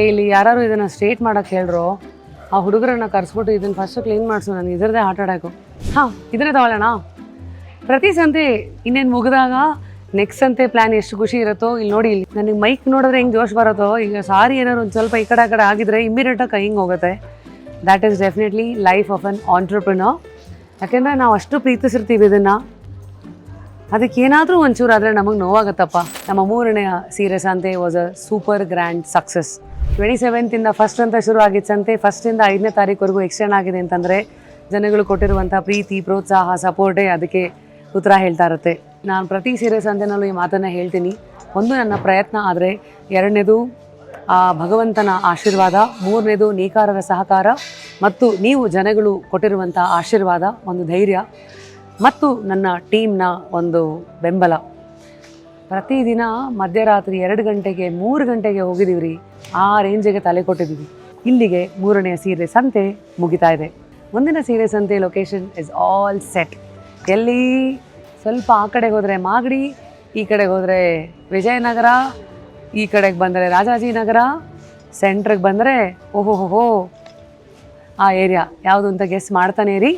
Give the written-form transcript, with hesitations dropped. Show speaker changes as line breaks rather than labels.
ಇಲ್ಲಿ ಯಾರು ಇದನ್ನು ಸ್ಟ್ರೇಟ್ ಮಾಡೋಕ್ಕೆ ಹೇಳ್ರು, ಆ ಹುಡುಗರನ್ನ ಕರೆಸ್ಬಿಟ್ಟು ಇದನ್ನು ಫಸ್ಟು ಕ್ಲೀನ್ ಮಾಡಿಸು, ನನಗೆ ಇದರದೇ ಆಟ ಆಡೋಕು. ಹಾಂ, ಇದನ್ನೇ ತಗೊಳ್ಳೋಣ. ಪ್ರತಿ ಸಂತೆ ಇನ್ನೇನು ಮುಗಿದಾಗ ನೆಕ್ಸ್ಟ್ ಸಂತೆ ಪ್ಲ್ಯಾನ್ ಎಷ್ಟು ಖುಷಿ ಇರುತ್ತೋ. ಇಲ್ಲಿ ನೋಡಿ, ಇಲ್ಲಿ ನನಗೆ ಮೈಕ್ ನೋಡಿದ್ರೆ ಹೆಂಗೆ ಜೋಶ್ ಬರುತ್ತೋ, ಈಗ ಸಾರಿ ಏನಾದ್ರು ಒಂದು ಸ್ವಲ್ಪ ಈ ಕಡೆ ಆ ಕಡೆ ಆಗಿದ್ರೆ ಇಮ್ಮಿಡಿಯೇಟಾಗಿ ಕೈ ಹಿಂಗೆ ಹೋಗುತ್ತೆ. That is definitely life of an entrepreneur. ಯಾಕೆಂದರೆ ನಾವು ಅಷ್ಟು ಪ್ರೀತಿಸಿರ್ತೀವಿ ಇದನ್ನು, ಅದಕ್ಕೇನಾದರೂ ಒಂಚೂರು ಆದರೆ ನಮಗೆ ನೋವಾಗುತ್ತಪ್ಪ. ನಮ್ಮ 3ನೇಯ ಸೀರೆ ಸಂತೆ was a super grand success. 27 first ಅಂತ ಶುರು ಆಗಿದ್ದ ಸಂತೆ 1 5ನೇ ತಾರೀಕುವರೆಗೂ ಎಕ್ಸ್ಟೆಂಡ್ ಆಗಿದೆ ಅಂತಂದರೆ ಜನಗಳು ಕೊಟ್ಟಿರುವಂಥ ಪ್ರೀತಿ, ಪ್ರೋತ್ಸಾಹ, ಸಪೋರ್ಟೇ ಅದಕ್ಕೆ ಉತ್ತರ ಹೇಳ್ತಾ ಇರುತ್ತೆ. ನಾನು ಪ್ರತಿ ಸೀರೆ ಸಂತೆನಲ್ಲೂ ಈ ಮಾತನ್ನು ಹೇಳ್ತೀನಿ. ಒಂದು ನನ್ನ ಪ್ರಯತ್ನ ಆದರೆ, 2ನೇದು ಆ ಭಗವಂತನ ಆಶೀರ್ವಾದ, 3ನೇದು ನೇಕಾರರ ಸಹಕಾರ ಮತ್ತು ನೀವು ಜನಗಳು ಕೊಟ್ಟಿರುವಂಥ ಆಶೀರ್ವಾದ, ಒಂದು ಧೈರ್ಯ ಮತ್ತು ನನ್ನ ಟೀಮ್ನ ಒಂದು ಬೆಂಬಲ. ಪ್ರತಿದಿನ ಮಧ್ಯರಾತ್ರಿ 2 ಗಂಟೆಗೆ 3 ಗಂಟೆಗೆ ಹೋಗಿದ್ದೀವಿ ರೀ, ಆ ರೇಂಜಿಗೆ ತಲೆ ಕೊಟ್ಟಿದ್ದೀವಿ. ಇಲ್ಲಿಗೆ 3ನೇಯ ಸೀರೆ ಸಂತೆ ಮುಗಿತಾ ಇದೆ. ಮುಂದಿನ ಸೀರೆ ಸಂತೆ ಲೊಕೇಶನ್ ಇಸ್ ಆಲ್ ಸೆಟ್. ಎಲ್ಲಿ ಸ್ವಲ್ಪ ಆ ಕಡೆಗೆ ಹೋದರೆ ಮಾಗಡಿ, ಈ ಕಡೆಗೆ ಹೋದರೆ ವಿಜಯನಗರ, ಈ ಕಡೆಗೆ ಬಂದರೆ ರಾಜಾಜಿನಗರ, ಸೆಂಟ್ರಿಗೆ ಬಂದರೆ ಓಹೋ ಆ ಏರಿಯಾ ಯಾವುದು ಅಂತ ಗೆಸ್ ಮಾಡ್ತಾನೆ ರೀ.